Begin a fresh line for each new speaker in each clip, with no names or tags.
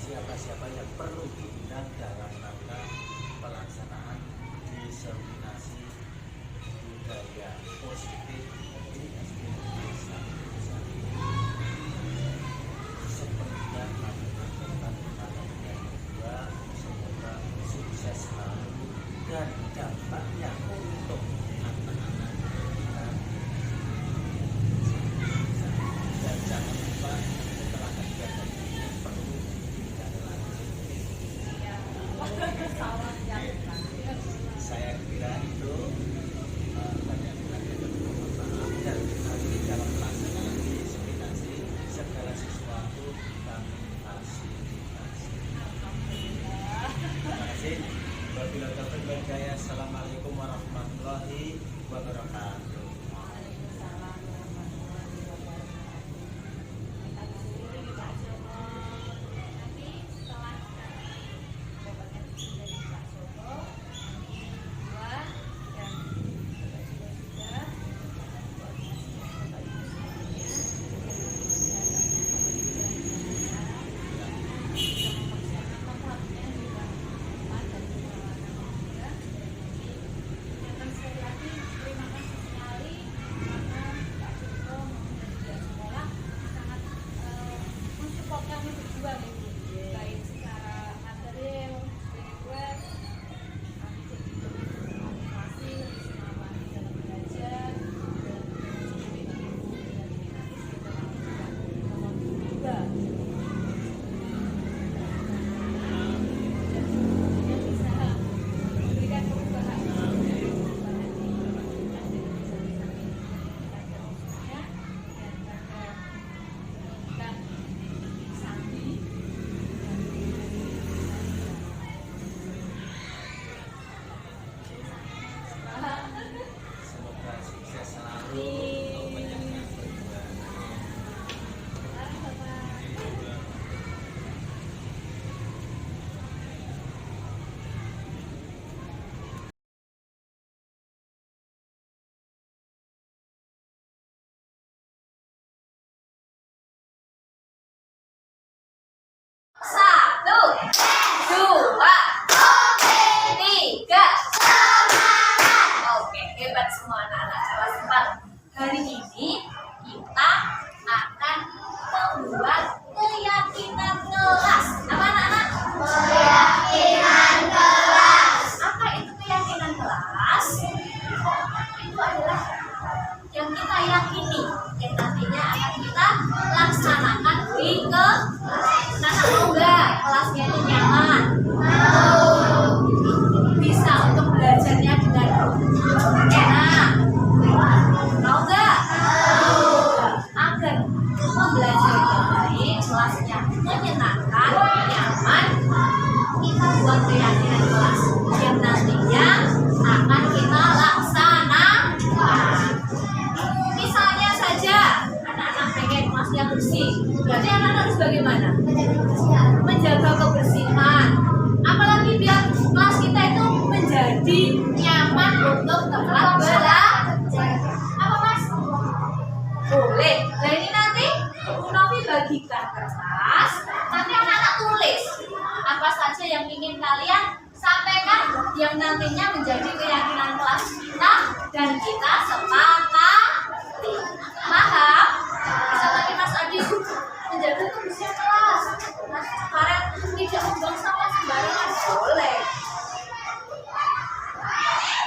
siapa-siapa yang perlu diundang dalam rangka pelaksanaan diseminasi budaya positif di SD Desa seperti yang melakukan yang kedua. Semoga sukses selalu dan dampaknya untuk anak-anak kita. Dan jangan lupa setelah kegiatan ini perlu saya kira itu banyak bermanfaat.
hafal. Hari ini kita akan membuat keyakinan kelas. Apa anak-anak?
Keyakinan kelas.
Apa itu keyakinan kelas? Itu adalah yang kita yakini yang nantinya akan kita laksanakan di kelas. Anak mau nggak kelasnya itu nyaman? Bisa untuk belajarnya dengan enak? Mau nggak? Agar pembelajaran yang baik, kelasnya menyenangkan, nyaman, kita buat keyakinan kelas yang nantinya akan kita laksanakan. Misalnya saja anak-anak pengen kelasnya bersih, berarti anak-anak harus bagaimana? Menjaga kebersihan. Apalagi biar kelas kita itu menjadi nyaman untuk tempat belajar. Apa mas? Boleh. Nah ini nanti Bu Novi bagikan kertas. Nanti anak-anak tulis apa saja yang ingin kalian sampaikan yang nantinya menjadi keyakinan kelas kita dan kita sepakati. Paham? Bisa tadi Mas Adi menjaga kebersihan kelas. Nah, kemarin tidak membuang sampah sembarangan boleh.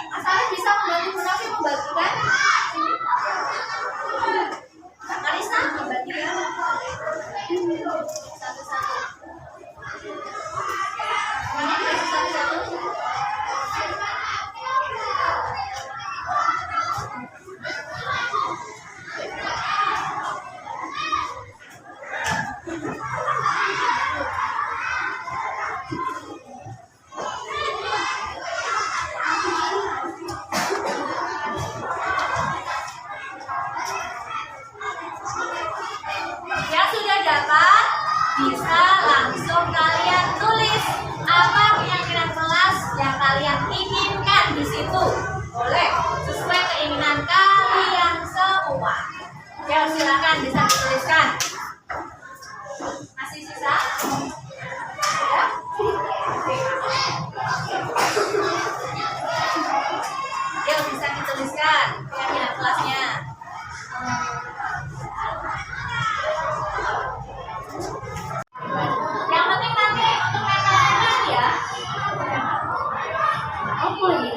Mas Adi bisa membantu Bu Novi membagikan? Kak Karisa membagikan satu-satu. Ini dikasih satu-satu. Yang sudah dapat bisa langsung kalian tulis apa keyakinan kelas yang kalian inginkan di situ. Boleh sesuai keinginan kalian semua. Ya silakan bisa dituliskan. Masih sisa? Ya? Yuk bisa dituliskan keyakinan kelasnya. Yang penting nanti untuk mental ya. Apa ini?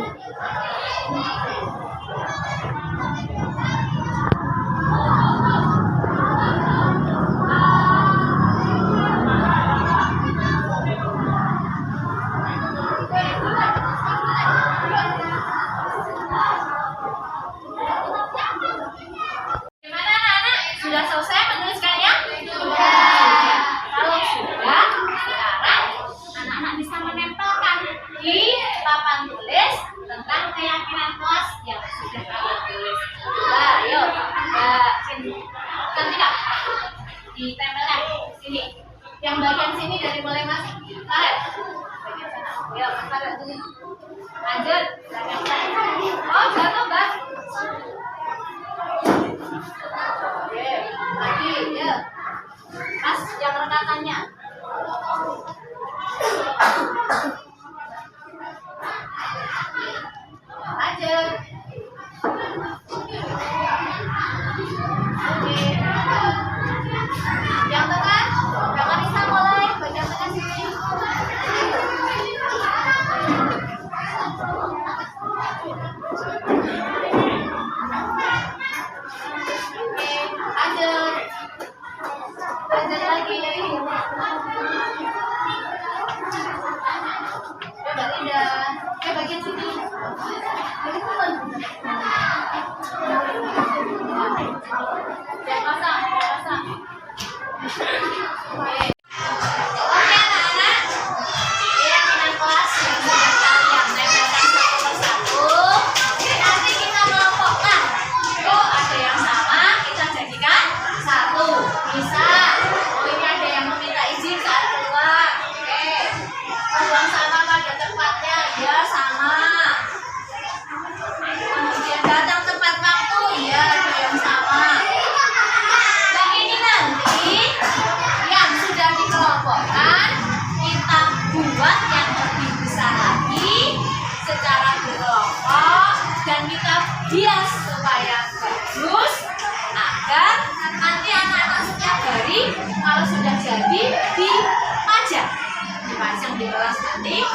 supaya bagus, agar nanti anak-anak setiap hari kalau sudah jadi dipajang di kelas nanti,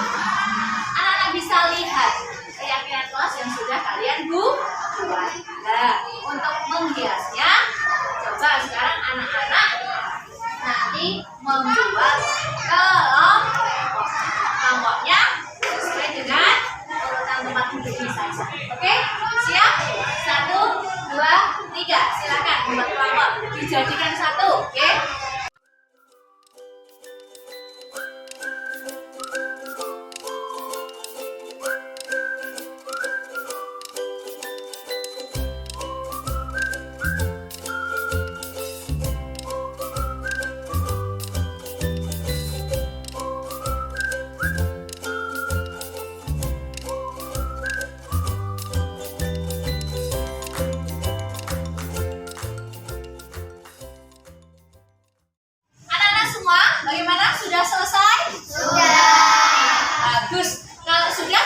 anak-anak bisa lihat keyakinan kelas yang sudah kalian buat. Nah, untuk menghiasnya, coba sekarang anak-anak nanti membuat kelompoknya sesuai dengan urutan tempat duduknya saja. Oke, siap? 1, 2, 3. Silakan membuat kelompok. Dijadikan satu, oke? Anak-anak semua, bagaimana? Sudah selesai? Bagus. Kalau sudah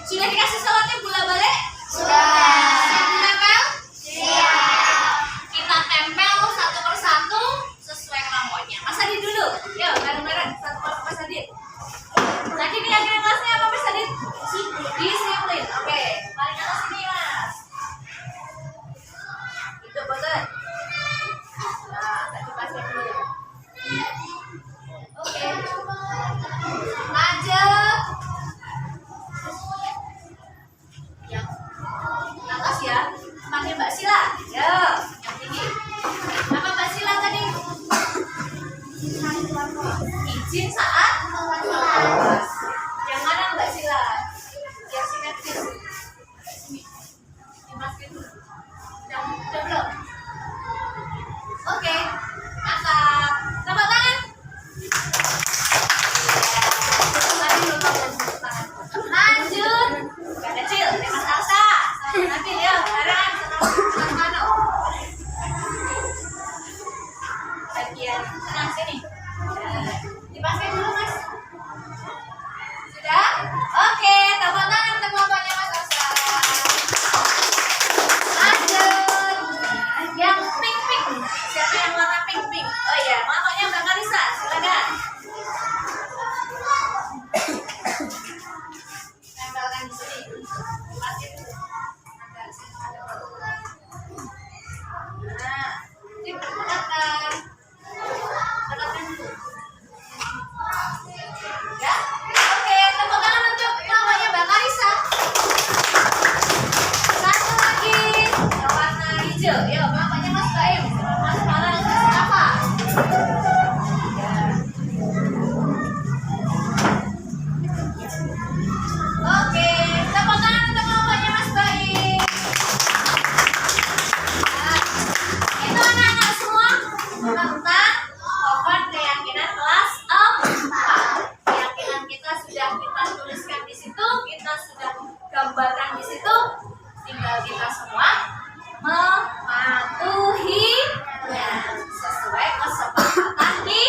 dikasih salotnya bola balik? Siap ditempel? Kita tempel satu persatu sesuai kelompoknya. Mas Adit dulu. Yuk, bareng-bareng. Satu kelompok Mas Adit. Tadi keyakinan kelasnya apa Mas Adit? Disiplin. Oke, paling atas ini Mas. Itu bagus. Nah, tadi pasnya dulu. Oke. Lanjut. Yang atas ya. Pakai Mbak Sila. Yo, yang tinggi. Apa Mbak Sila tadi? Izin saat kelas. Yang mana Mbak Sila? Yang simetris. Sini. Dimasukin dulu. Udah belum? Oke. Mantap. Tepuk tangan. Lanjut. Gak kecil, Mas Alsa. Nabil ya, bareng sama Mano. Bagian tenang sini. Dipasang dulu Mas. Sudah? Oke, tepuk tangan untuk kelompoknya Mas Alsa. Lanjut. Yang pink. Siapa yang warna pink? Oh iya, kelompoknya Mbak Kalisa. Silakan. Tempelkan di sini. Masukin dulu. Nah, dekatkan. Dekatkan dulu. Ya? Oke, tepuk tangan untuk kelompoknya Mbak Kalisa. Satu lagi yang warna hijau. Yuk, kelompoknya Mas Baim. Mas Farah dan Mas Rafa. Oke, tepuk tangan untuk kelompoknya Mas Baim. Nah, itu anak-anak semua tentang pokok keyakinan kelas 4. Keyakinan kita sudah kita tuliskan di situ, kita sudah gambarkan di situ. Tinggal kita semua mematuhinya sesuai kesepakatan di.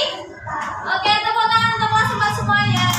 Oke, tepuk tangan untuk kelas 4 semuanya.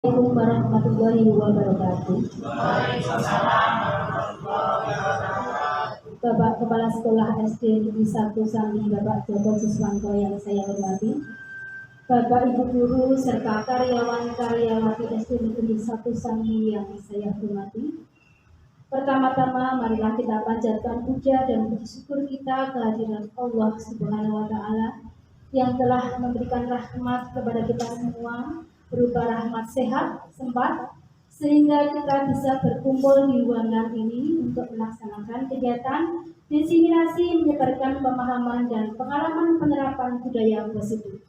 Assalamualaikum warahmatullahi wabarakatuh. Bapak Kepala Sekolah SD Negeri 1 Sambi, Bapak Joko Siswanto yang saya hormati, Bapak Ibu Guru serta karyawan-karyawati SD Negeri 1 Sambi yang saya hormati. Pertama-tama marilah kita panjatkan puja dan puji syukur kita kehadirat Allah Subhanahu wa Ta'ala yang telah memberikan rahmat kepada kita semua, berupa rahmat sehat, sempat, sehingga kita bisa berkumpul di ruangan ini untuk melaksanakan kegiatan diseminasi menyebarkan pemahaman dan pengalaman penerapan budaya positif.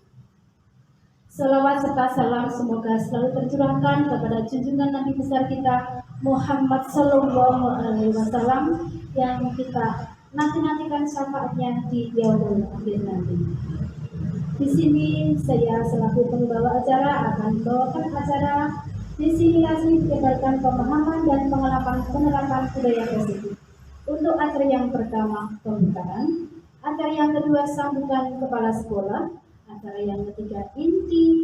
Salawat serta salam semoga selalu tercurahkan kepada junjungan Nabi besar kita Muhammad Sallallahu Alaihi Wasallam yang kita nanti-nantikan syafaatnya di yaumul akhir nanti. Di sini saya selaku pembawa acara akan membawakan acara diseminasi menyebarkan pemahaman dan pengalaman penerapan budaya positif. Untuk acara yang pertama pembukaan, acara yang kedua sambutan kepala sekolah, acara yang ketiga inti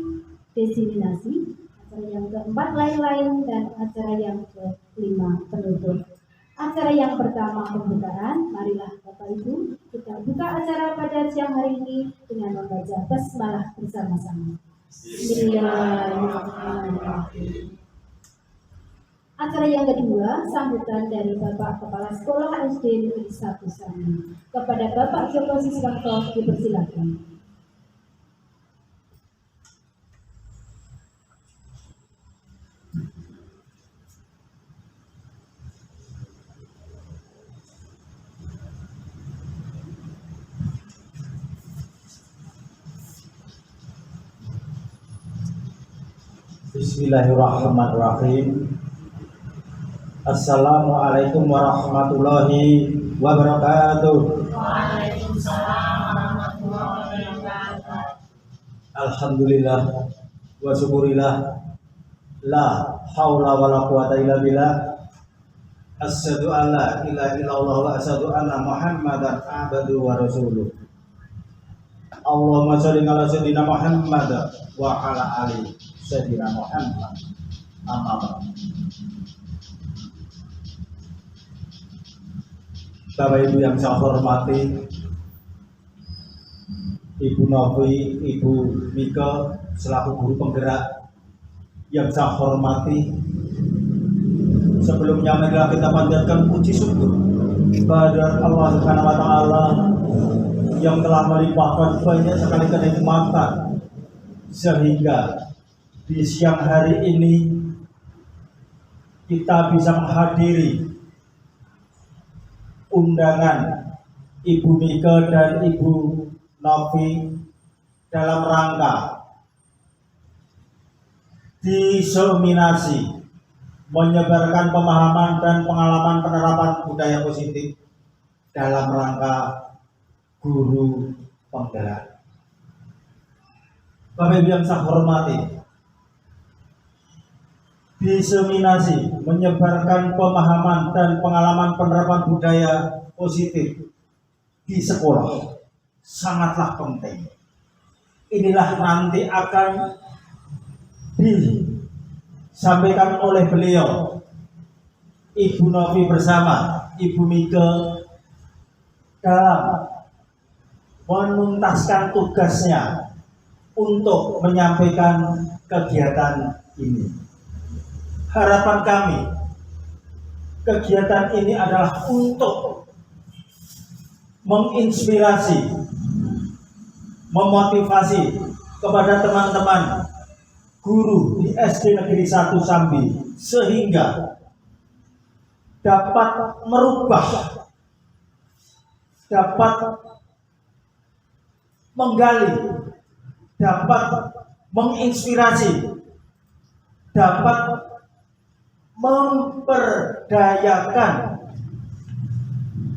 diseminasi, acara yang keempat lain-lain, dan acara yang kelima penutup. Acara yang pertama pembukaan, marilah Bapak Ibu kita buka acara pada siang hari ini dengan membaca basmalah bersama-sama. Bismillahirrahmanirrahim. Acara yang kedua, sambutan dari Bapak Kepala Sekolah SD Negeri 1 Sambi. Kepada Bapak Joko Siswanto dipersilakan.
Bismillahirrahmanirrahim. Assalamualaikum warahmatullahi wabarakatuh.
Waalaikumsalam warahmatullahi wabarakatuh.
Alhamdulillah wa syukurillah, la haula wala quwata illa billah. Asyhadu an la ilaha illallah wa asyhadu anna Muhammadan abduhu wa rasuluh. Allahumma sholli ala sayyidina Muhammad wa ala ali sayyidina Muhammad. Amma ba'du. Bapak Ibu yang saya hormati, Ibu Novi, Ibu Mika selaku guru penggerak yang saya hormati, sebelumnya marilah kita panjatkan puji syukur kepada Allah Subhanahu wa Ta'ala yang telah melimpahkan banyak sekali kenikmatan sehingga di siang hari ini kita bisa menghadiri undangan Ibu Mika dan Ibu Novi dalam rangka diseminasi menyebarkan pemahaman dan pengalaman penerapan budaya positif dalam rangka guru penggerak. Bapak Ibu yang saya hormati, diseminasi menyebarkan pemahaman dan pengalaman penerapan budaya positif di sekolah sangatlah penting. Inilah nanti akan disampaikan oleh beliau, Ibu Novi bersama Ibu Mika dalam menuntaskan tugasnya untuk menyampaikan kegiatan ini. Harapan kami, kegiatan ini adalah untuk menginspirasi, memotivasi kepada teman-teman guru di SD Negeri 1 Sambi sehingga dapat merubah, dapat menggali, dapat menginspirasi, dapat memperdayakan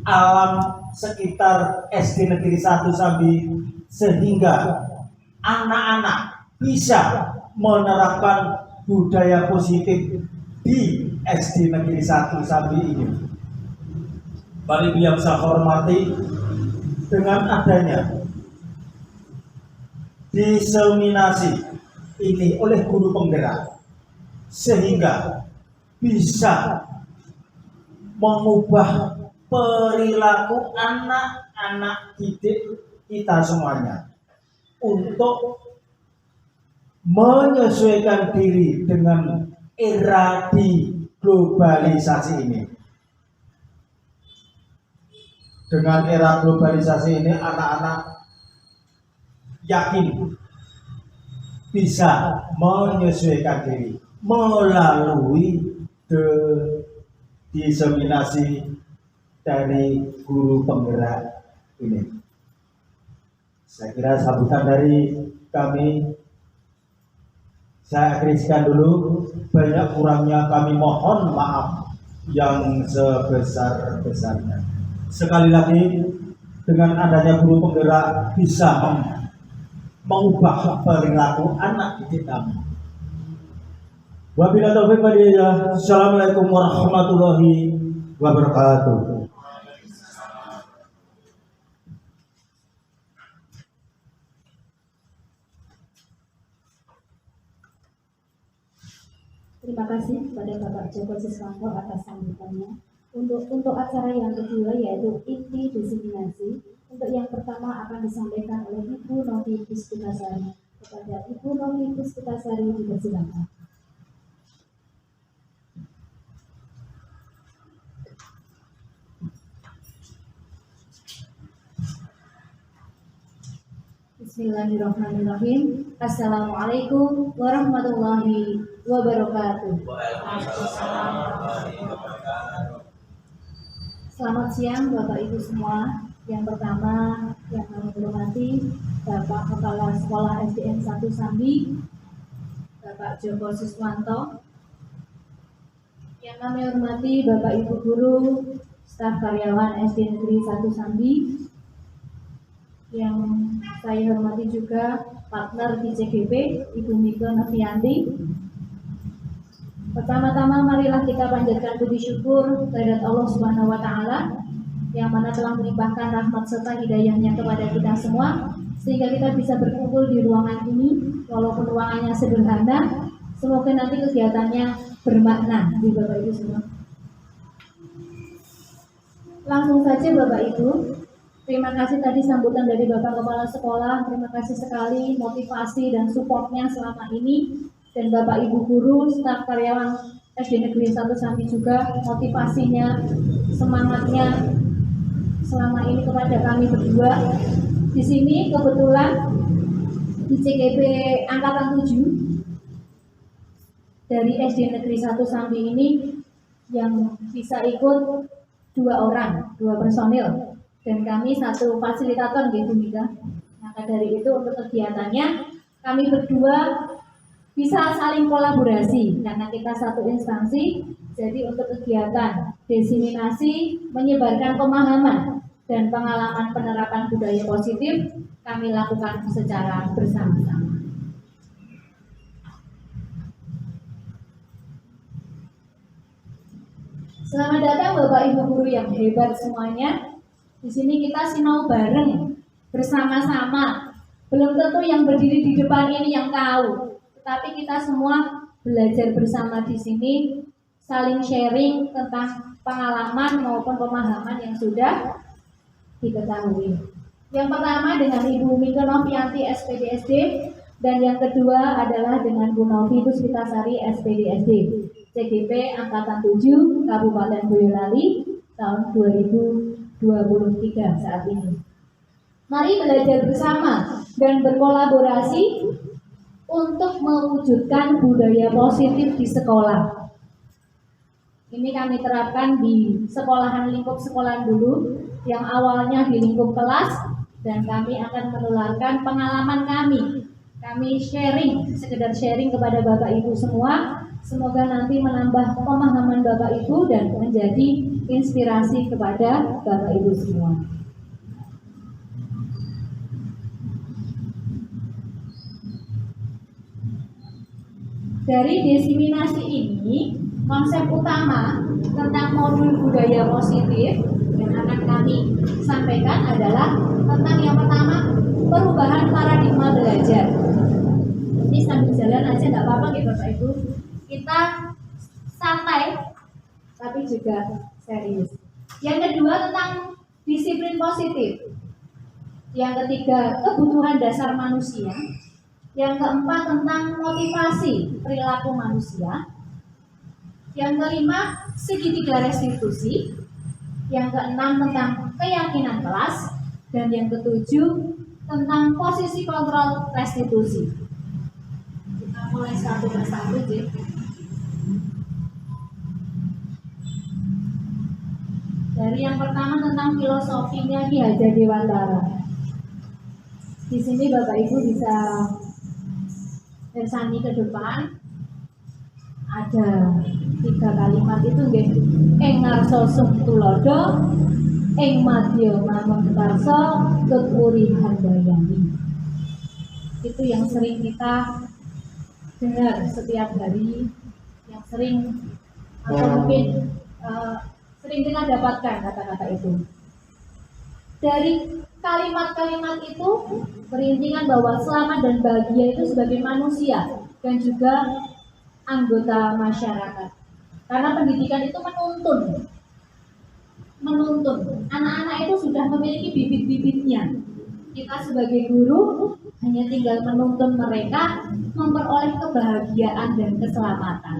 alam sekitar SD Negeri 1 Sambi sehingga anak-anak bisa menerapkan budaya positif di SD Negeri 1 Sambi ini. Bapak Ibu yang saya hormati, dengan adanya diseminasi ini oleh guru penggerak, sehingga bisa mengubah perilaku anak-anak didik kita semuanya untuk menyesuaikan diri dengan era di globalisasi ini. Dengan era globalisasi ini, anak-anak yakin bisa menyesuaikan diri melalui diseminasi dari guru penggerak ini. Saya kira sambutan dari kami saya akhirkan dulu. Banyak kurangnya kami mohon maaf yang sebesar-besarnya. Sekali lagi, dengan adanya guru penggerak bisa mengubah perilaku anak didik kami. Wabillahi taufiq wal hidayah. Assalamualaikum warahmatullahi wabarakatuh.
Terima kasih kepada Bapak Joko Siswanto atas sambutannya. Untuk acara yang kedua yaitu inti diseminasi. Untuk yang pertama akan disampaikan oleh Ibu Novi Puspitasari. Kepada Ibu Novi Puspitasari dipersilakan. Bismillahirrahmanirrahim. Assalamualaikum warahmatullahi wabarakatuh. Selamat siang Bapak Ibu semua. Yang pertama yang kami hormati Bapak Kepala Sekolah SDN 1 Sambi, Bapak Joko Siswanto. Yang kami hormati Bapak Ibu guru, staf karyawan SD Negeri 1 Sambi. Yang saya hormati juga partner di CGP, Ibu Mika Novianti. Pertama-tama marilah kita panjatkan puji syukur kehadirat Allah Subhanahu wa taala yang mana telah melimpahkan rahmat serta hidayahnya kepada kita semua sehingga kita bisa berkumpul di ruangan ini walaupun ruangannya sederhana. Semoga nanti kegiatannya bermakna di Bapak Ibu semua. Langsung saja Bapak Ibu, terima kasih tadi sambutan dari Bapak Kepala Sekolah. Terima kasih sekali motivasi dan supportnya selama ini. Dan Bapak Ibu guru, staf karyawan SD Negeri 1 Sambi juga motivasinya, semangatnya selama ini kepada kami berdua. Di sini kebetulan di CGP Angkatan 7 dari SD Negeri 1 Sambi ini yang bisa ikut 2 orang, 2 personil. Dan kami 1 fasilitator gitu Mika. Maka dari itu untuk kegiatannya kami berdua bisa saling kolaborasi karena kita satu instansi. Jadi untuk kegiatan diseminasi menyebarkan pemahaman dan pengalaman penerapan budaya positif kami lakukan secara bersama-sama. Selamat datang Bapak Ibu guru yang hebat semuanya. Di sini kita sinau bareng bersama-sama. Belum tentu yang berdiri di depan ini yang tahu, tetapi kita semua belajar bersama di sini, saling sharing tentang pengalaman maupun pemahaman yang sudah diketahui. Yang pertama dengan Ibu Mika Novianti SPDSD dan yang kedua adalah dengan Bu Novi Puspitasari SPDSD CGP Angkatan 7 Kabupaten Boyolali tahun 2023 saat ini. Mari belajar bersama dan berkolaborasi untuk mewujudkan budaya positif di sekolah. Ini kami terapkan di sekolahan lingkup sekolahan dulu, yang awalnya di lingkup kelas, dan kami akan menularkan pengalaman kami. Kami sharing, sekedar sharing kepada Bapak Ibu semua. Semoga nanti menambah pemahaman Bapak Ibu dan menjadi inspirasi kepada Bapak Ibu semua. Dari diseminasi ini, konsep utama tentang modul budaya positif yang akan kami sampaikan adalah tentang yang pertama, perubahan paradigma belajar. Ini sambil jalan aja nggak apa-apa gitu Bapak Ibu. Kita
santai,
tapi juga serius. Yang kedua tentang disiplin positif. Yang ketiga, kebutuhan dasar manusia. Yang keempat, tentang motivasi perilaku manusia. Yang kelima, segitiga restitusi. Yang keenam, tentang keyakinan kelas. Dan yang ketujuh, tentang posisi kontrol restitusi. Kita mulai satu persatu, Jep. Dari yang pertama tentang filosofinya Ki Hajar Dewantara. Di sini Bapak Ibu bisa bersani ke depan. Ada 3 kalimat itu nggih. Ing ngarsa sung tulodo, ing madya mamon karsa, tuturi handayani. Itu yang sering kita dengar setiap hari, yang sering atau mungkin sering kita dapatkan kata-kata itu. Dari kalimat-kalimat itu berintikan bahwa selamat dan bahagia itu sebagai manusia dan juga anggota masyarakat. Karena pendidikan itu menuntun. Anak-anak itu sudah memiliki bibit-bibitnya. Kita sebagai guru hanya tinggal menuntun mereka memperoleh kebahagiaan dan keselamatan.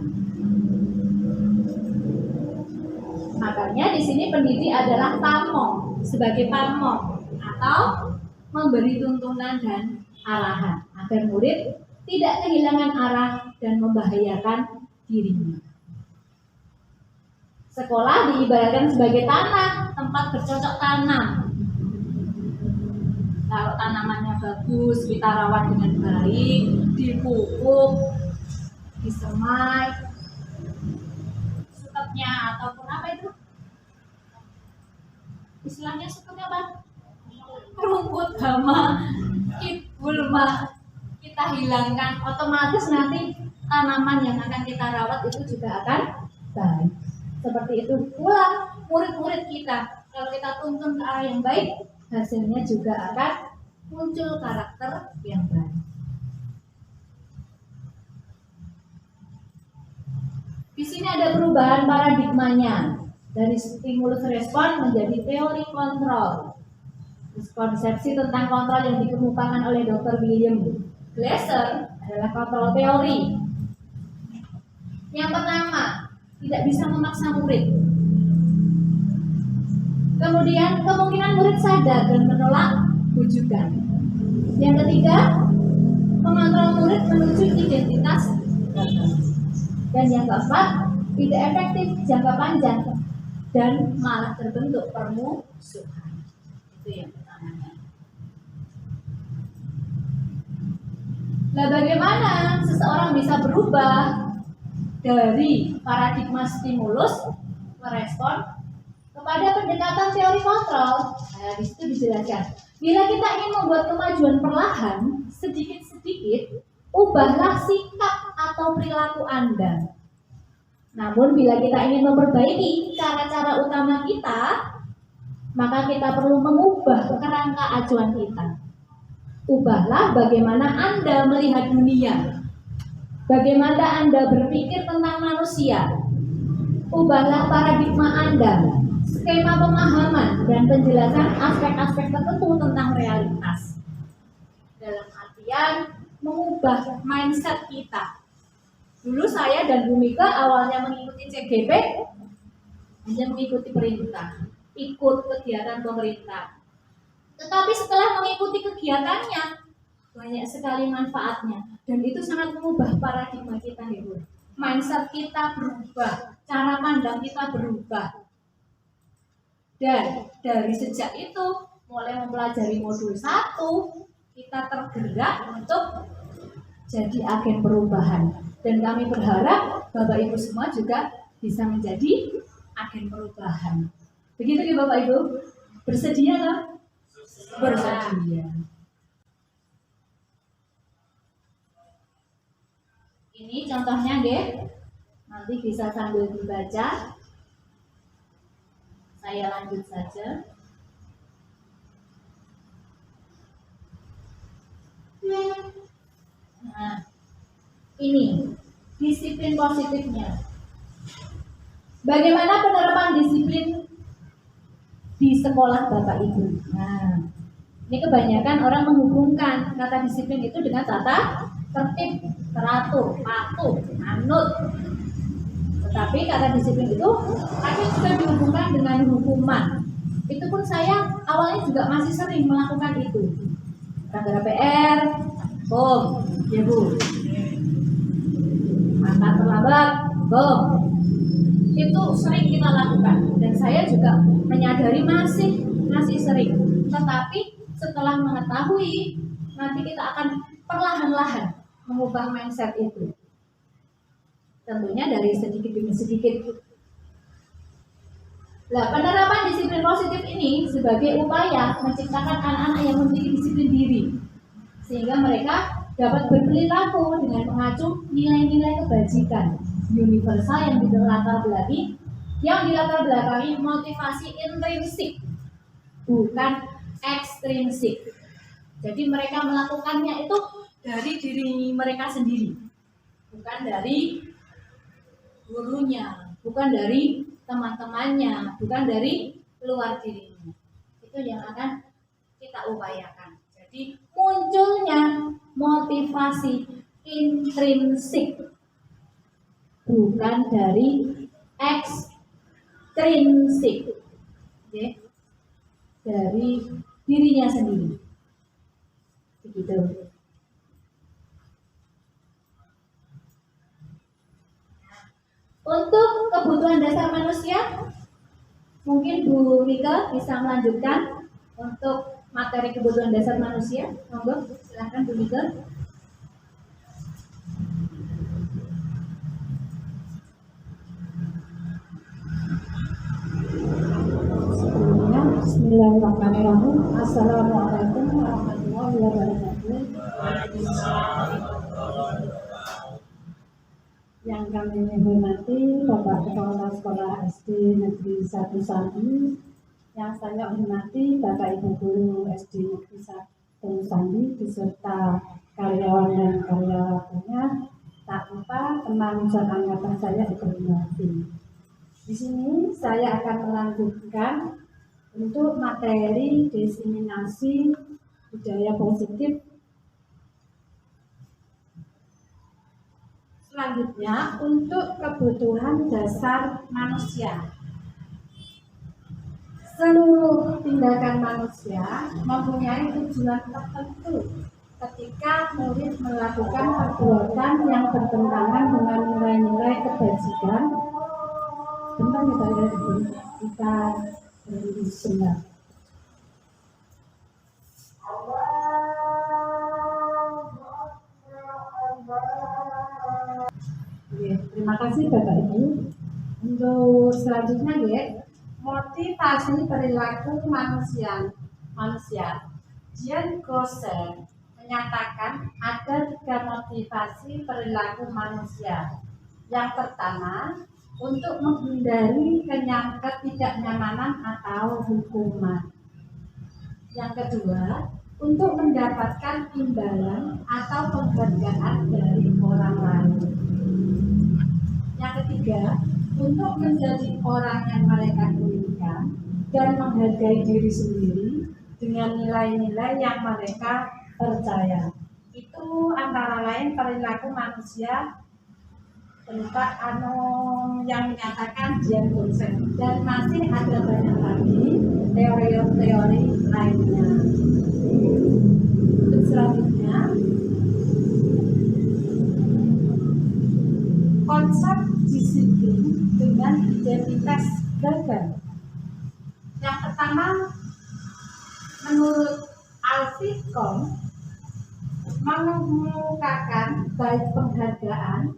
Makanya di sini pendidik adalah pamong, sebagai pamong atau memberi tuntunan dan arahan agar murid tidak kehilangan arah dan membahayakan dirinya. Sekolah diibaratkan sebagai tanah, tempat bercocok tanam. Kalau tanamannya bagus, kita rawat dengan baik, dipupuk, disemai, sutepnya ataupun apa itu? Istilahnya sutepnya apa? Rumput hama, gulma kita hilangkan, otomatis nanti tanaman yang akan kita rawat itu juga akan baik. Seperti itu pula murid-murid kita, kalau kita tuntun ke arah yang baik, hasilnya juga akan muncul karakter yang baik. Di sini ada perubahan paradigmanya dari stimulus respon menjadi teori kontrol. Konsepsi tentang kontrol yang dikemukakan oleh Dr. William Glasser adalah kontrol teori. Yang pertama, tidak bisa memaksa murid. Kemudian kemungkinan murid sadar dan menolak rujukan. Yang ketiga, mengontrol murid menuju identitas data. Dan yang keempat, tidak efektif jangka panjang dan malah terbentuk permusuhan. Itu yang pertamanya. Nah, bagaimana seseorang bisa berubah dari paradigma stimulus merespon kepada pendekatan teori kontrol? Nah, di situ dijelaskan, bila kita ingin membuat kemajuan perlahan, sedikit-sedikit, ubahlah sikap atau perilaku Anda. Namun bila kita ingin memperbaiki cara-cara utama kita, maka kita perlu mengubah kerangka acuan kita. Ubahlah bagaimana Anda melihat dunia, bagaimana Anda berpikir tentang manusia. Ubahlah paradigma Anda, skema pemahaman dan penjelasan aspek-aspek tertentu tentang realitas. Dalam artian mengubah mindset kita. Dulu saya dan Bu Mika awalnya mengikuti CGP, hanya mengikuti perintah, ikut kegiatan pemerintah. Tetapi setelah mengikuti kegiatannya, banyak sekali manfaatnya. Dan itu sangat mengubah paradigma kita, Ibu. Mindset kita berubah, cara pandang kita berubah. Dan dari sejak itu, mulai mempelajari modul 1, kita tergerak untuk jadi agen perubahan. Dan kami berharap Bapak Ibu semua juga bisa menjadi agen perubahan. Begitu ya Bapak Ibu? Bersedia kan? Bersedia. Ini contohnya deh. Nanti bisa sambil dibaca. Saya lanjut saja. Nah, ini disiplin positifnya. Bagaimana penerapan disiplin di sekolah Bapak Ibu? Nah, ini kebanyakan orang menghubungkan kata disiplin itu dengan tata tertib, teratur, patuh, manut. Tetapi kata disiplin itu kadang juga dihubungkan dengan hukuman. Itu pun saya awalnya juga masih sering melakukan itu. Pelanggar PR, bom, ya Bu. Angkat terlambat, bom. Itu sering kita lakukan dan saya juga menyadari masih sering. Tetapi setelah mengetahui, nanti kita akan perlahan-lahan mengubah mindset itu. Tentunya dari sedikit demi sedikit. Nah, penerapan disiplin positif ini sebagai upaya menciptakan anak-anak yang memiliki disiplin diri, sehingga mereka dapat berperilaku dengan mengacu nilai-nilai kebajikan universal yang dilatar belakangi motivasi intrinsik, bukan ekstrinsik. Jadi mereka melakukannya itu dari diri mereka sendiri, bukan dari gurunya, bukan dari teman-temannya, bukan dari luar dirinya. Itu yang akan kita upayakan. Jadi munculnya motivasi intrinsik, bukan dari ekstrinsik, oke? Dari dirinya sendiri. Begitu. Untuk kebutuhan dasar manusia, mungkin Bu Rika bisa melanjutkan untuk materi kebutuhan dasar manusia. Monggo, silahkan Bu Rika.
Bismillahirrahmanirrahim. Assalamualaikum warahmatullahi wabarakatuh. Yang kami hormati Bapak Kepala Sekolah SD Negeri 1 Sambi, yang saya hormati Bapak Ibu Guru SD Negeri 1 Sambi beserta karyawan dan karyawatinya, tak lupa teman seangkatan saya dihormati. Di sini saya akan melanjutkan untuk materi diseminasi budaya positif. Selanjutnya, untuk kebutuhan dasar manusia. Seluruh tindakan manusia mempunyai tujuan tertentu ketika murid melakukan perbuatan yang bertentangan dengan nilai-nilai kebajikan. Benar ya, kita berhenti sebentar. Terima kasih Bapak Ibu. Untuk selanjutnya ya, motivasi perilaku manusia. Jean Gossen menyatakan ada 3 motivasi perilaku manusia. Yang pertama, untuk menghindari ketidaknyamanan atau hukuman. Yang kedua, untuk mendapatkan imbalan atau penghargaan dari orang lain. Yang ketiga, untuk menjadi orang yang mereka inginkan dan menghargai diri sendiri dengan nilai-nilai yang mereka percaya. Itu antara lain perilaku manusia yang menyatakan Jean Gossen, dan masih ada banyak lagi teori-teori lainnya. Untuk selanjutnya, konsep disiplin dengan identitas gagal. Yang pertama, menurut Alficon, mengemukakan baik penghargaan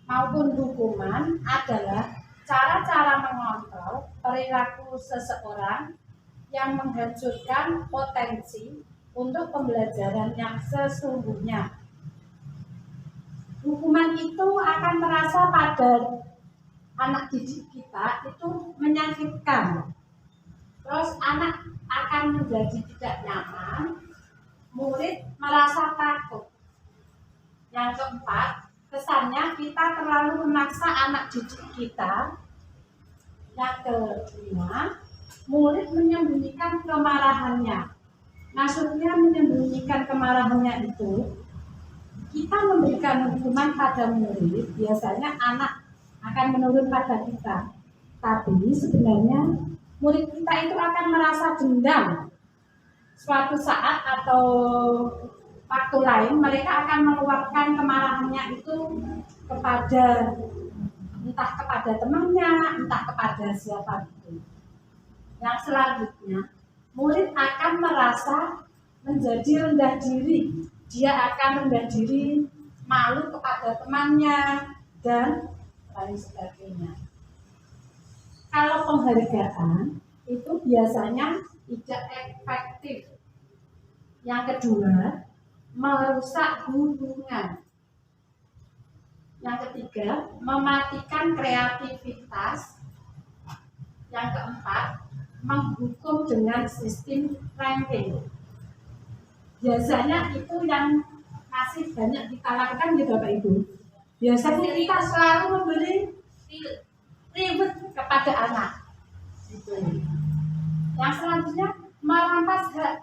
maupun hukuman adalah cara-cara mengontrol perilaku seseorang yang menghancurkan potensi untuk pembelajaran yang sesungguhnya. Hukuman itu akan terasa pada anak didik kita itu menyakitkan. Terus anak akan menjadi tidak nyaman, murid merasa takut. Yang keempat, kesannya kita terlalu memaksa anak didik kita. Yang kedua, murid menyembunyikan kemarahannya. Maksudnya menyembunyikan kemarahannya itu, kita memberikan hukuman pada murid, biasanya anak akan menurun pada kita. Tapi sebenarnya murid kita itu akan merasa dendam. Suatu saat atau waktu lain mereka akan meluapkan kemarahannya itu kepada entah kepada temannya, entah kepada siapa itu. Yang selanjutnya, murid akan merasa menjadi rendah diri. Dia akan rendah diri, malu kepada temannya, dan lain sebagainya. Kalau penghargaan itu biasanya tidak efektif. Yang kedua, merusak hubungan. Yang ketiga, mematikan kreativitas. Yang keempat, menghukum dengan sistem ranking. Biasanya itu yang masih banyak kita lakukan ya Bapak Ibu. Biasanya kita selalu memberi reward kepada anak. Yang selanjutnya, merampas hak,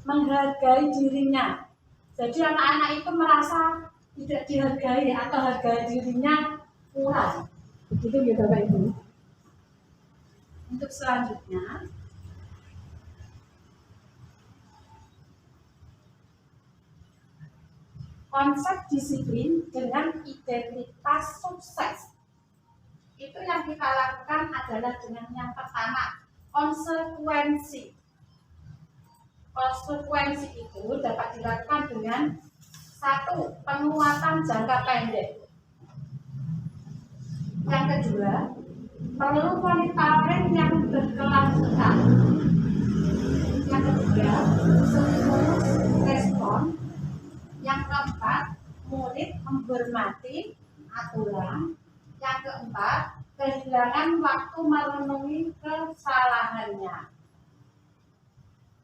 menghargai dirinya. Jadi anak-anak itu merasa tidak dihargai atau harga dirinya kurang. Begitu ya Bapak Ibu. Untuk selanjutnya, konsep disiplin dengan identitas sukses. Itu yang kita lakukan adalah dengan yang pertama, konsekuensi. Konsekuensi itu dapat dilakukan dengan satu, penguatan jangka pendek. Yang kedua, perlu monitoring yang berkelanjutan. Yang ketiga, stimulus respon. Yang keempat, murid menghormati aturan. Yang keempat, kehilangan waktu merenungi kesalahannya.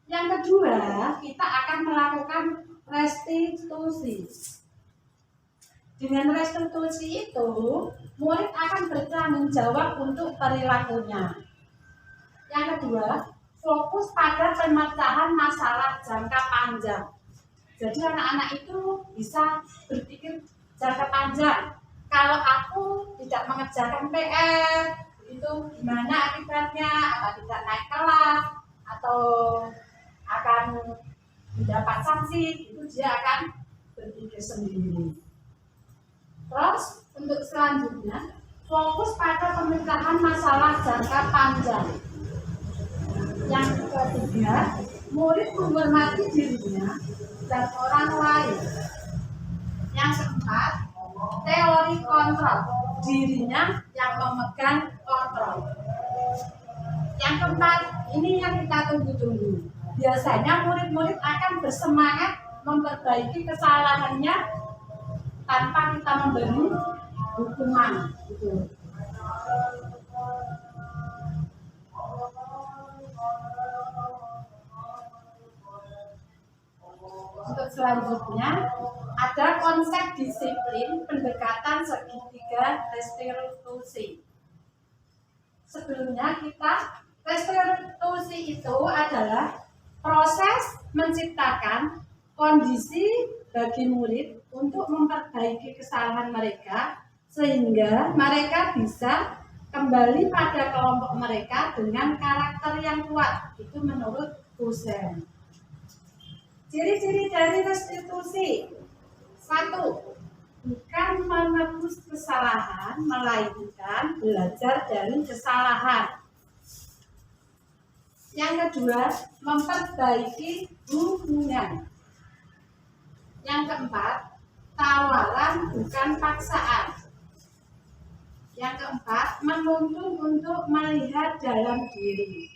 Yang kedua, kita akan melakukan restitusi. Dengan restitusi itu, murid akan bertanggung jawab untuk perilakunya. Yang kedua, fokus pada pemecahan masalah jangka panjang. Jadi anak-anak itu bisa berpikir jangka panjang. Kalau aku tidak mengerjakan PR, itu gimana akibatnya? Apa tidak naik kelas? Atau akan mendapat sanksi? Itu dia akan berpikir sendiri. Terus untuk selanjutnya, fokus pada pemecahan masalah jangka panjang. Yang ketiga, murid menghormati dirinya dan orang lain. Yang keempat, teori kontrol, dirinya yang memegang kontrol. Yang keempat, ini yang kita tunggu-tunggu. Biasanya murid-murid akan bersemangat memperbaiki kesalahannya tanpa kita memberi hukuman. Gitu. Untuk selanjutnya, ada konsep disiplin pendekatan segitiga restitusi. Sebelumnya restitusi itu adalah proses menciptakan kondisi bagi murid untuk memperbaiki kesalahan mereka sehingga mereka bisa kembali pada kelompok mereka dengan karakter yang kuat. Itu menurut Husserl. Ciri-ciri dari restitusi. 1. Bukan menebus kesalahan, melainkan belajar dari kesalahan. Yang kedua, memperbaiki hubungan. Yang keempat, tawaran bukan paksaan. Yang keempat, menuntun untuk melihat dalam diri.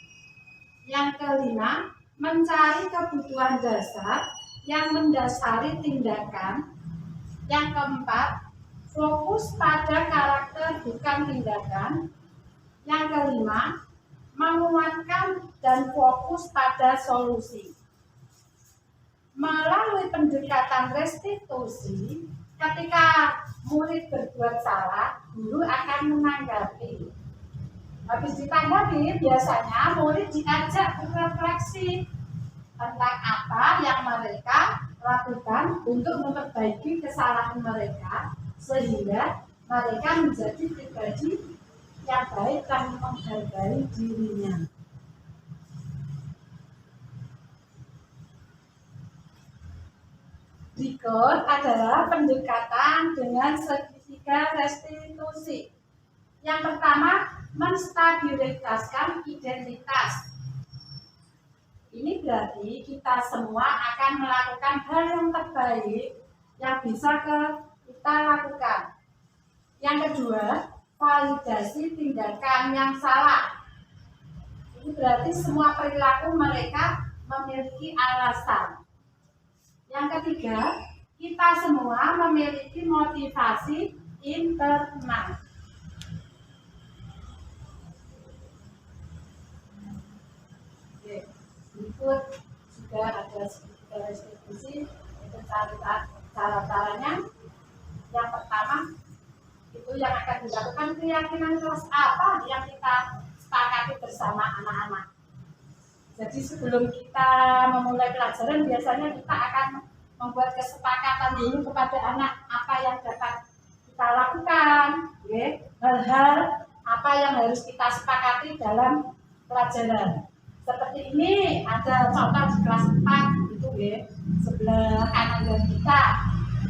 Yang kelima, mencari kebutuhan dasar yang mendasari tindakan. Yang keempat, fokus pada karakter bukan tindakan. Yang kelima, menguatkan dan fokus pada solusi. Melalui pendekatan restitusi, ketika murid berbuat salah, guru akan menanggapi. Habis ditanggapi, biasanya murid diajak berefleksi tentang apa yang mereka lakukan untuk memperbaiki kesalahan mereka, sehingga mereka menjadi pribadi yang baik dan menghargai dirinya. Berikut adalah pendekatan dengan segitiga restitusi. Yang pertama, menstabilitaskan identitas. Ini berarti kita semua akan melakukan hal yang terbaik yang bisa kita lakukan. Yang kedua, validasi tindakan yang salah. Ini berarti semua perilaku mereka memiliki alasan. Yang ketiga, kita semua memiliki motivasi internal. Oke, berikut juga ada segitiga restitusi. Itu cara-caranya. Yang pertama, itu yang akan dilakukan keyakinan kelas apa yang kita sepakati bersama anak-anak. Jadi sebelum kita memulai pelajaran, biasanya kita akan membuat kesepakatan dulu kepada anak apa yang dapat kita lakukan, hal-hal apa yang harus kita sepakati dalam pelajaran. Seperti ini ada contoh di kelas 4 itu, sebelah kanan dari kita.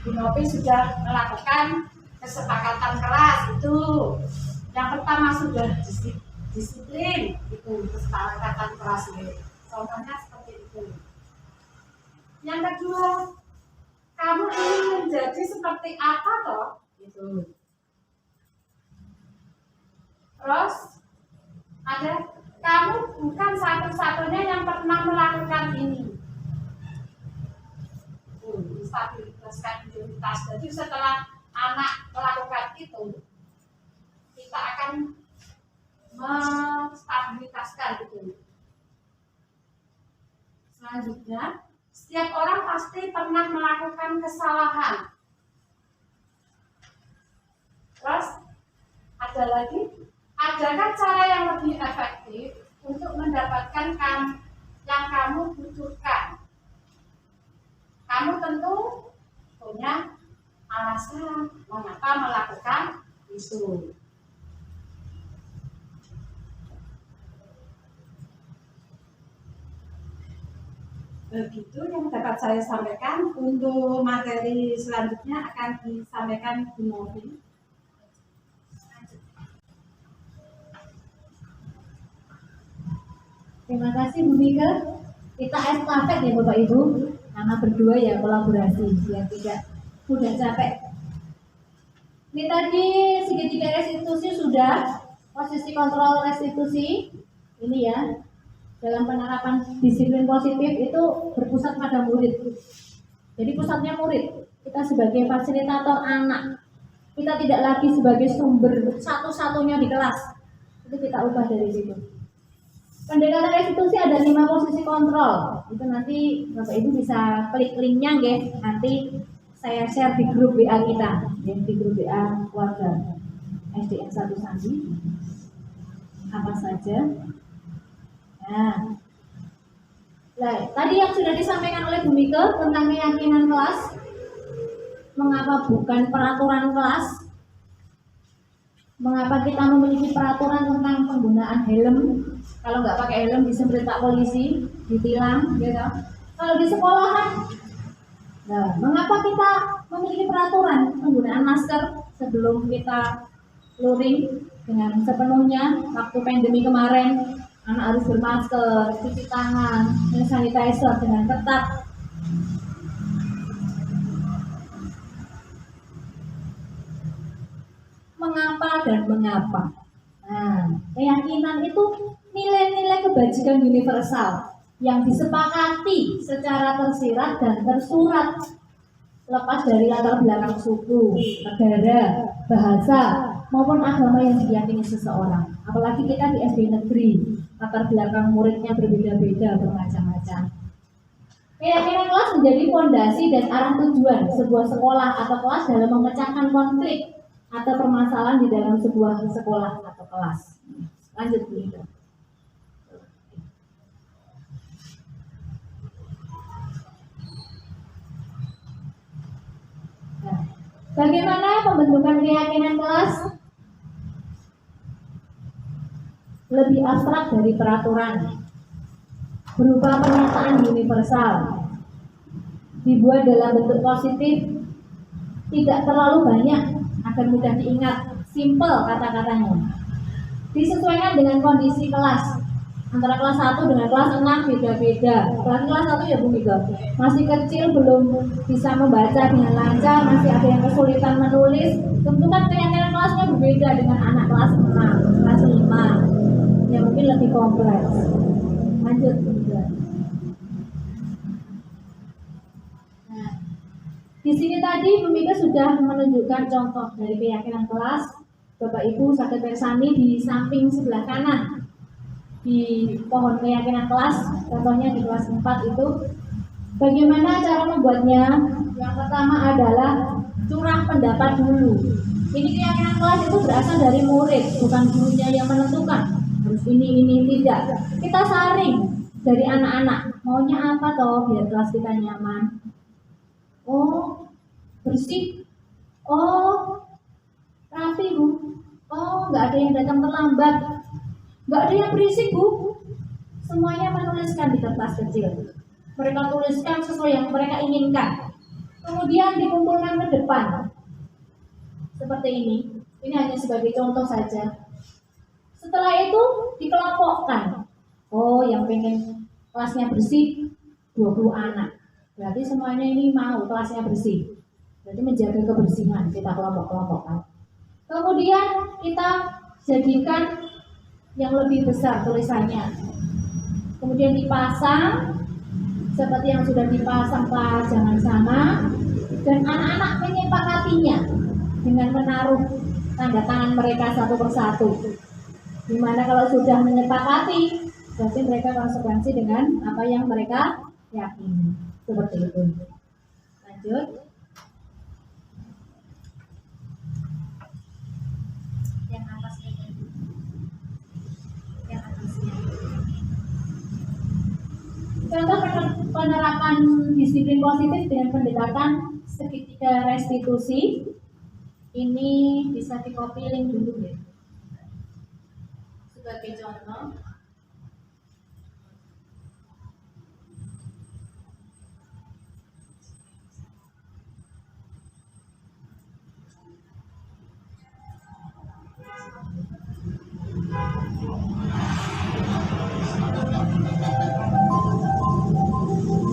Bu Novi sudah melakukan kesepakatan kelas itu. Yang pertama sudah disiplin, itu kesepakatan kelas. Contohnya seperti itu. Yang kedua, kamu ingin menjadi seperti apa toh? Itu. Terus ada, kamu bukan satu-satunya yang pernah melakukan ini. Stabilitaskan identitas. Jadi setelah anak melakukan itu, kita akan menstabilitaskan itu. Selanjutnya, setiap orang pasti pernah melakukan kesalahan. Terus ada lagi, adakah cara yang lebih efektif untuk mendapatkan yang kamu butuhkan? Kamu tentu punya alasan mengapa melakukan itu. Begitu yang dapat saya sampaikan. Untuk materi selanjutnya akan disampaikan Bu Novi.
Terima kasih Bu Mika. Kita estafet ya Bapak Ibu, karena berdua ya kolaborasi biar tidak mudah capek. Ini tadi segitiga restitusi sudah, posisi kontrol restitusi ini ya. Dalam penerapan disiplin positif itu berpusat pada murid. Jadi pusatnya murid. Kita sebagai fasilitator anak. Kita tidak lagi sebagai sumber satu-satunya di kelas. Itu kita ubah dari situ. Pendekatan restitusi ada 5 posisi kontrol. Itu nanti Bapak Ibu bisa klik linknya nggih. Nanti saya share di grup WA kita, di grup WA keluarga SDN 1 Sandi. Apa saja? Nah, tadi yang sudah disampaikan oleh Bu Mika tentang keyakinan kelas, mengapa bukan peraturan kelas, mengapa kita memiliki peraturan tentang penggunaan helm, kalau nggak pakai helm disebut Pak Polisi, ditilang, gitu. Kalau di sekolahan, nah, mengapa kita memiliki peraturan penggunaan masker sebelum kita luring dengan sepenuhnya waktu pandemi kemarin? Anak harus bermasker, cuci tangan, hand sanitizer dengan ketat. Mengapa dan mengapa? Nah, keyakinan itu nilai-nilai kebajikan universal yang disepakati secara tersirat dan tersurat, lepas dari latar belakang suku, negara, bahasa, maupun agama yang diyakini seseorang. Apalagi kita di SD negeri, latar belakang muridnya berbeda-beda, bermacam-macam. Keyakinan kelas menjadi fondasi dan arah tujuan sebuah sekolah atau kelas dalam memecahkan konflik atau permasalahan di dalam sebuah sekolah atau kelas. Lanjut Bu. Nah, bagaimana pembentukan keyakinan kelas? Lebih abstrak dari peraturan, berupa pernyataan universal, dibuat dalam bentuk positif, tidak terlalu banyak agar mudah diingat, simple kata-katanya, disesuaikan dengan kondisi kelas. Antara kelas 1 dengan kelas 6 beda-beda. Kelas 1 ya Bu Mika, masih kecil, belum bisa membaca dengan lancar, masih ada yang kesulitan menulis. Tentu kan keyakinan kelasnya berbeda dengan anak kelas 6, kelas 5 yang mungkin lebih kompleks. Lanjut Bu Mika. Nah, di sini tadi Bu Mika sudah menunjukkan contoh dari keyakinan kelas. Bapak Ibu Sakit Persani di samping sebelah kanan di pohon keyakinan kelas, contohnya di kelas 4 itu. Bagaimana cara membuatnya? Yang pertama adalah curah pendapat dulu. Ini keyakinan kelas itu berasal dari murid, bukan gurunya yang menentukan harus ini tidak. Kita saring dari anak-anak, maunya apa toh biar kelas kita nyaman. Oh, bersih. Oh, rapi Bu. Oh, nggak ada yang datang terlambat. Nggak ada yang berisik Bu. Semuanya menuliskan di kertas kecil. Mereka tuliskan sesuai yang mereka inginkan. Kemudian dikumpulkan ke depan. Seperti ini. Ini hanya sebagai contoh saja. Setelah itu dikelompokkan. Oh, yang pengen kelasnya bersih 20 anak. Berarti semuanya ini mau kelasnya bersih. Berarti menjaga kebersihan, kita kelompok-kelompokkan. Kemudian kita jadikan yang lebih besar tulisannya. Kemudian dipasang seperti yang sudah dipasang pajangan sama, dan anak-anak menyepakatinya dengan menaruh tanda tangan mereka satu persatu. Dimana kalau sudah menyepakati, berarti mereka konsekuensi dengan apa yang mereka yakini. Seperti itu. Lanjut. Yang atasnya. Yang atasnya. Contoh penerapan disiplin positif dengan pendekatan segitiga restitusi. Ini bisa di-copy link dulu ya. Sebagai contoh.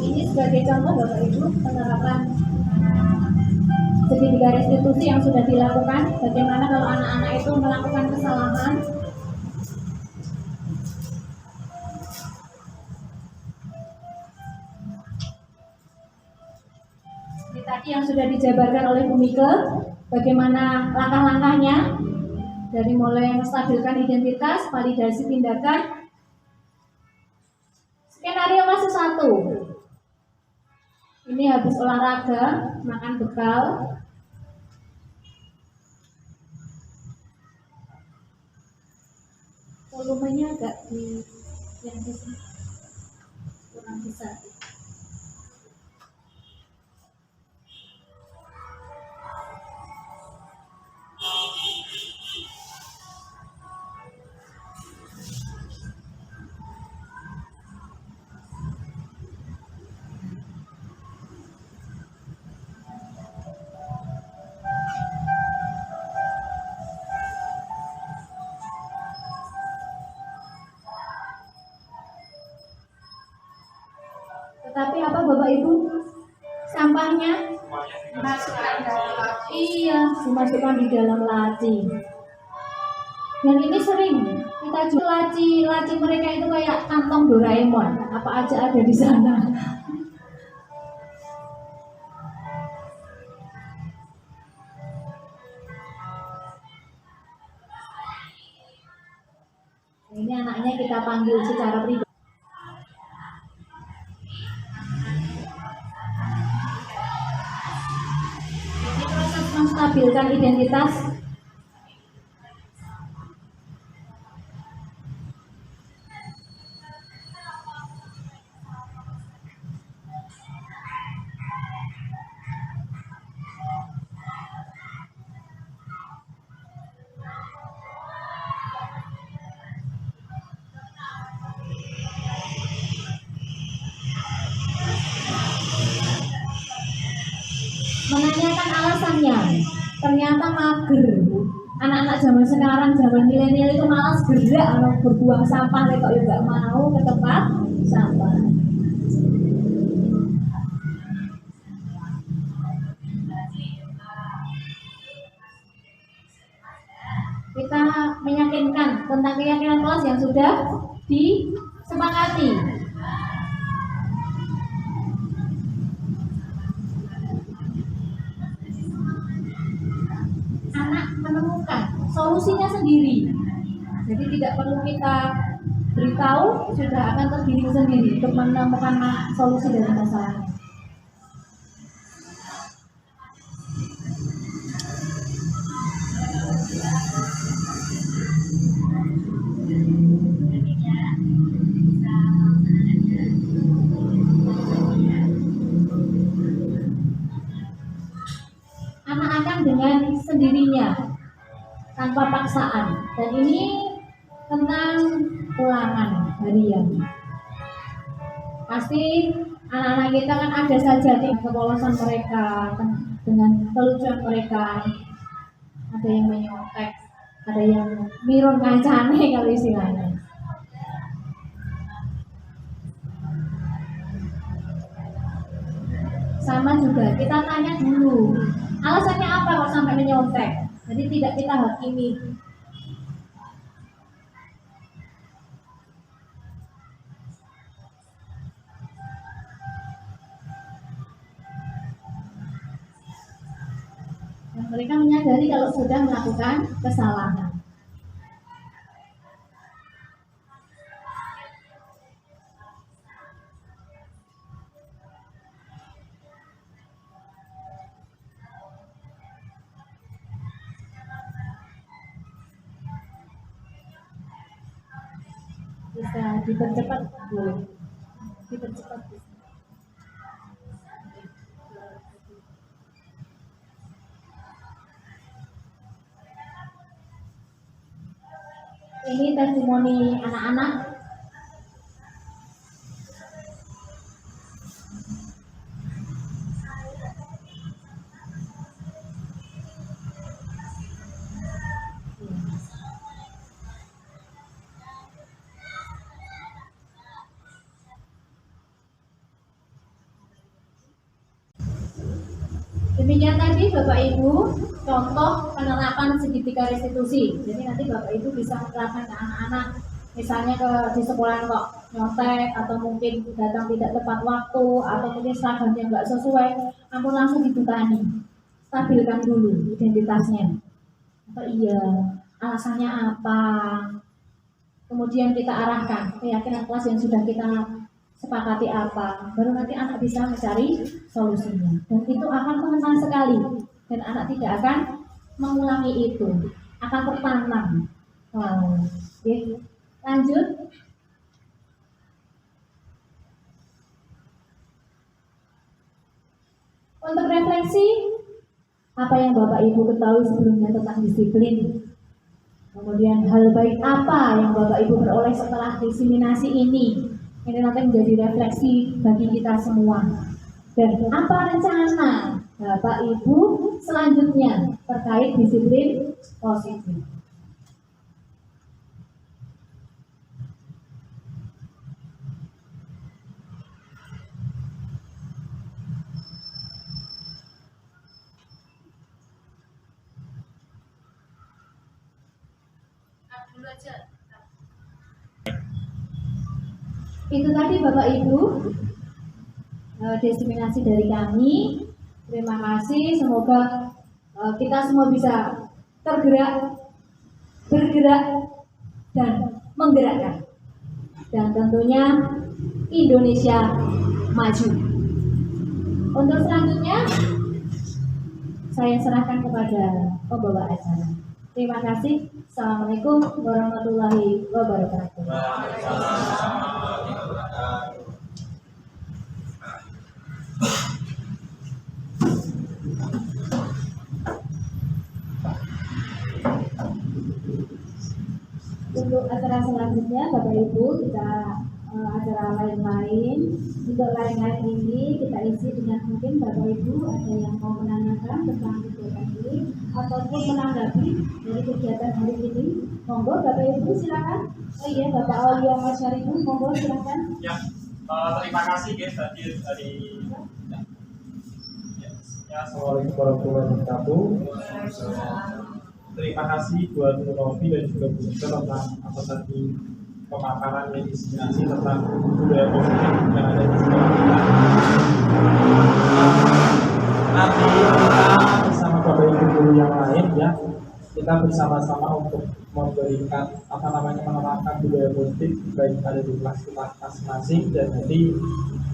Ini sebagai contoh Bapak Ibu penerapan segitiga restitusi yang sudah dilakukan. Bagaimana kalau anak-anak itu melakukan kesalahan, ini tadi yang sudah dijabarkan oleh Bu Mika, bagaimana langkah-langkahnya dari mulai menstabilkan identitas, validasi tindakan. Skenario fase 1. Ini habis olahraga, makan bekal. Volumenya agak di yang di sini kurang besar. Tetapi apa Bapak Ibu? Sampahnya
Dimasukkan dalam laci.
iya dimasukkan di dalam laci. Dan ini sering kita jual laci mereka itu kayak kantong Doraemon. Apa aja ada di sana. Ini anaknya kita panggil secara pribadi. stabilkan identitas. Menanyakan alasannya, ternyata mager. Anak-anak zaman sekarang, zaman milenial itu malas gerak, kalau berbuang sampah, kok juga mau ke tempat sampah. Kita meyakinkan tentang keyakinan kelas yang sudah disepakati. Anak menemukan solusinya sendiri, jadi tidak perlu kita beritahu, sudah akan tergiring sendiri untuk menemukan solusi dari masalahnya. Anak akan dengan sendirinya tanpa paksaan, dan ini tentang ulangan harian. Pasti anak-anak kita kan ada saja di kepolosan mereka dengan kelucuan mereka, ada yang menyontek, ada yang mirun kancane kalau istilahnya. Sama juga kita tanya dulu alasannya apa kok sampai menyontek, jadi tidak kita hakimi. Dan mereka menyadari kalau sudah melakukan kesalahan. Bisa dipercepat, boleh dipercepat. Ini testimoni anak-anak. Demikian tadi Bapak Ibu contoh penerapan segitiga restitusi. Jadi nanti Bapak Ibu bisa menerapkan ke anak-anak, misalnya di sekolah kok nyontek atau mungkin datang tidak tepat waktu atau mungkin seragamnya nggak sesuai, kamu langsung dibukani, stabilkan dulu identitasnya. Apa iya, alasannya apa? Kemudian kita arahkan keyakinan kelas yang sudah kita sepakati apa, baru nanti anak bisa mencari solusinya, dan itu akan mengenal sekali, dan anak tidak akan mengulangi itu, akan tertanam. Wow. Oke. Lanjut. Untuk refleksi, apa yang Bapak Ibu ketahui sebelumnya tentang disiplin, kemudian hal baik apa yang Bapak Ibu peroleh setelah diseminasi ini nanti menjadi refleksi bagi kita semua. Dan apa rencana Bapak Ibu selanjutnya terkait disiplin positif.
Dulu aja.
Itu tadi Bapak Ibu diseminasi dari kami. Terima kasih, semoga kita semua bisa tergerak, bergerak, dan menggerakkan, dan tentunya Indonesia maju. Untuk selanjutnya saya serahkan kepada pembawa acara. Terima kasih. Assalamualaikum warahmatullahi wabarakatuh. Untuk acara selanjutnya, Bapak Ibu, kita acara lain-lain. Untuk lain-lain ini kita isi dengan mungkin Bapak Ibu ada yang mau menanyakan tentang kegiatan ini ataupun menanggapi dari kegiatan hari ini. Monggo Bapak Ibu silakan. Oh iya, Bapak Aulia Masyaribu, monggo silakan.
Ya, terima kasih guys tadi dari ya,
Assalamualaikum warahmatullahi wabarakatuh. Terima kasih buat Bu Novi dan juga Bu Nika tentang apa tadi pemaparan yang inspirasi tentang budaya positif yang ada di sekolah kita. Nanti kita bersama Bapak Ibu guru yang lain ya, kita bersama-sama untuk memberikan menerapkan budaya positif baik ada di kelas kita masing-masing, dan nanti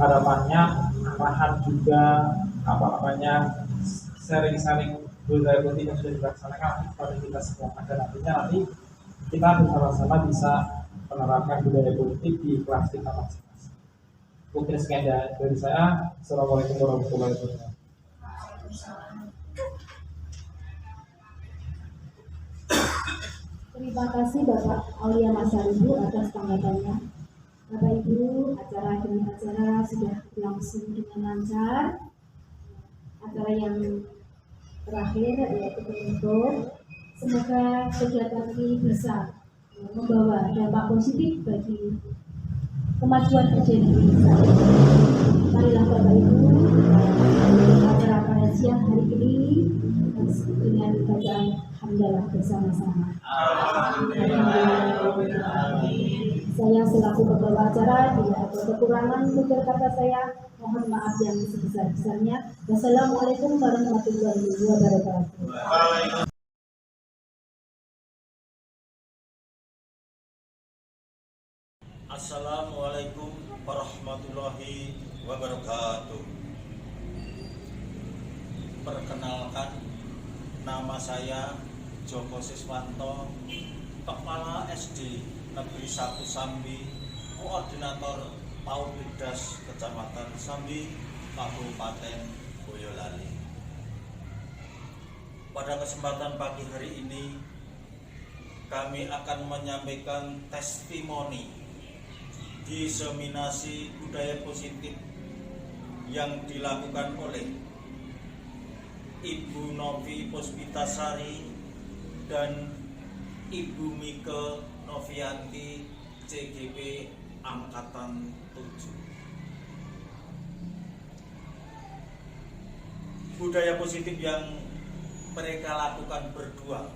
harapannya arahan juga sharing-sharing budaya positif yang sudah dilaksanakan kepada kita semua agar nanti kita bersama-sama bisa menerapkan budaya positif di kelas kita masing-masing. Mungkin sekian dari saya. Assalamualaikum warahmatullahi wabarakatuh.
Terima kasih Bapak Aulia Masyaribu atas tanggapannya. Bapak Ibu, acara demi acara sudah berlangsung dengan lancar. Acara yang terakhir yaitu penutup. Semoga kegiatan ini bisa membawa dampak positif bagi kemajuan SD negeri kita. Marilah Bapak Ibu, acara pada siang hari ini dengan bacaan hamdalah bersama-sama. Saya selaku pembawa acara, bila ada kekurangan tutur kata saya, mohon maaf yang sebesar-besarnya. Wassalamualaikum warahmatullahi wabarakatuh.
Assalamualaikum warahmatullahi wabarakatuh. Perkenalkan, nama saya Joko Siswanto, Kepala SD Negeri 1 Sambi, Koordinator Paubiddas Kecamatan Sambi, Kabupaten Boyolali. Pada kesempatan pagi hari ini, kami akan menyampaikan testimoni diseminasi budaya positif yang dilakukan oleh Ibu Novi Puspitasari dan Ibu Mike Novianti CGP Angkatan 7. Budaya positif yang mereka lakukan berdua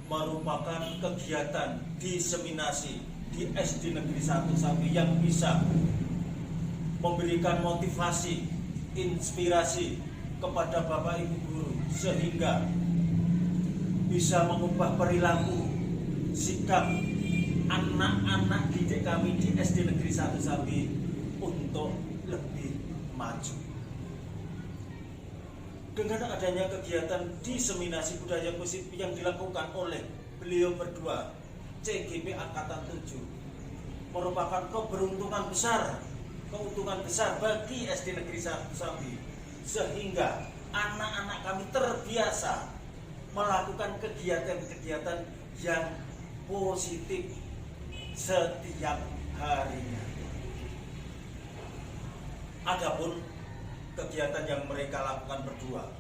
merupakan kegiatan diseminasi di SD Negeri 1 Sambi yang bisa memberikan motivasi, inspirasi kepada Bapak Ibu guru sehingga bisa mengubah perilaku, sikap anak-anak didik kami di SD Negeri 1 Sambi untuk lebih maju. Dengan adanya kegiatan diseminasi budaya positif yang dilakukan oleh beliau berdua, CGP Angkatan 7, merupakan keuntungan besar bagi SD Negeri 1 Sambi, sehingga anak-anak kami terbiasa melakukan kegiatan-kegiatan yang positif setiap harinya. Adapun kegiatan yang mereka lakukan berdua,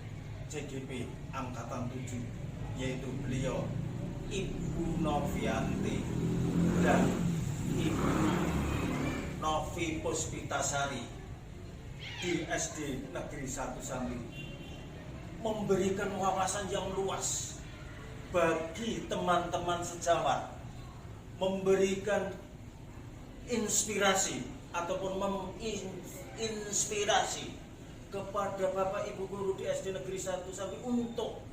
CGP Angkatan 7, yaitu beliau Ibu Novianti dan Ibu Novi Puspitasari di SD Negeri 1 Sambi, memberikan wawasan yang luas bagi teman-teman sejawat, memberikan inspirasi ataupun menginspirasi kepada Bapak Ibu guru di SD Negeri 1 Sambi untuk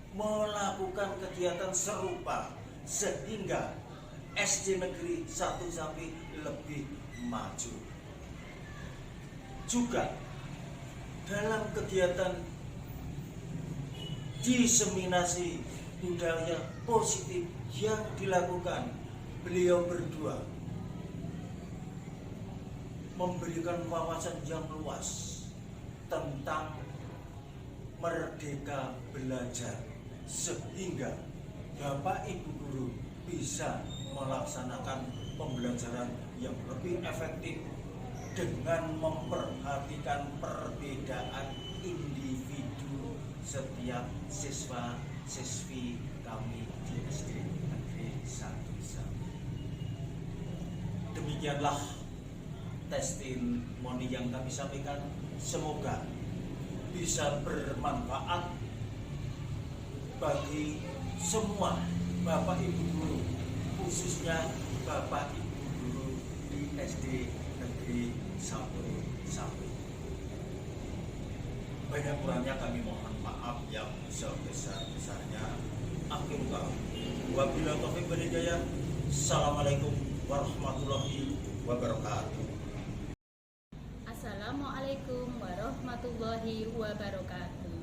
melakukan kegiatan serupa sehingga SD Negeri 1 Sambi lebih maju. Juga dalam kegiatan diseminasi budaya positif yang dilakukan beliau berdua, memberikan wawasan yang luas tentang merdeka belajar, sehingga Bapak Ibu guru bisa melaksanakan pembelajaran yang lebih efektif dengan memperhatikan perbedaan individu setiap siswa-siswi kami di SD Negeri 1 Sambi. Demikianlah testimoni yang kami sampaikan, semoga bisa bermanfaat bagi semua Bapak Ibu guru, khususnya Bapak Ibu guru di SD Negeri 1 Sambi. Banyak kurangnya kami mohon maaf yang sebesar-besarnya. Akhir kata, wabillahi taufiq wal hidayah. Assalamualaikum warahmatullahi wabarakatuh.
Assalamualaikum warahmatullahi wabarakatuh.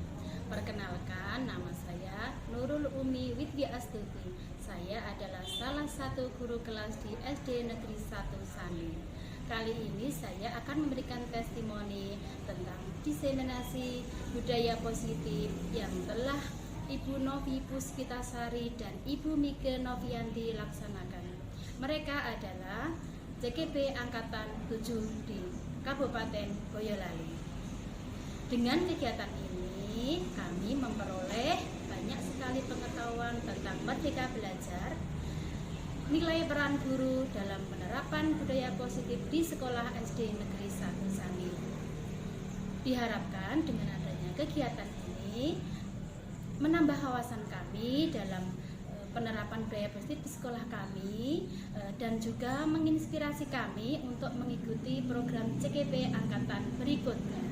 Perkenalkan, nama saya Nurul Umi Widya Astuti. Saya adalah salah satu guru kelas di SD Negeri 1 Sambi. Kali ini saya akan memberikan testimoni tentang diseminasi budaya positif yang telah Ibu Novi Puspitasari dan Ibu Mike Novianti laksanakan. Mereka adalah CKP Angkatan 7 di Kabupaten Boyolali. Dengan kegiatan ini, kami memperoleh banyak sekali pengetahuan tentang merdeka belajar, nilai peran guru dalam penerapan budaya positif di sekolah SD Negeri 1 Sambi. Diharapkan dengan adanya kegiatan ini menambah wawasan kami dalam penerapan budaya positif di sekolah kami dan juga menginspirasi kami untuk mengikuti program CKP angkatan berikutnya.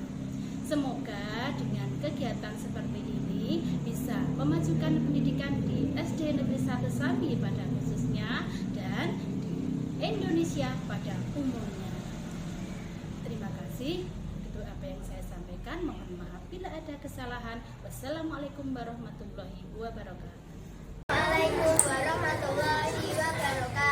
Semoga dengan kegiatan seperti ini bisa memajukan pendidikan di SD Negeri 1 Sambi pada khususnya dan di Indonesia pada umumnya. Terima kasih. Itu apa yang saya sampaikan. Mohon maaf bila ada kesalahan. Wassalamualaikum warahmatullahi wabarakatuh.
Waalaikumsalam warahmatullahi wabarakatuh.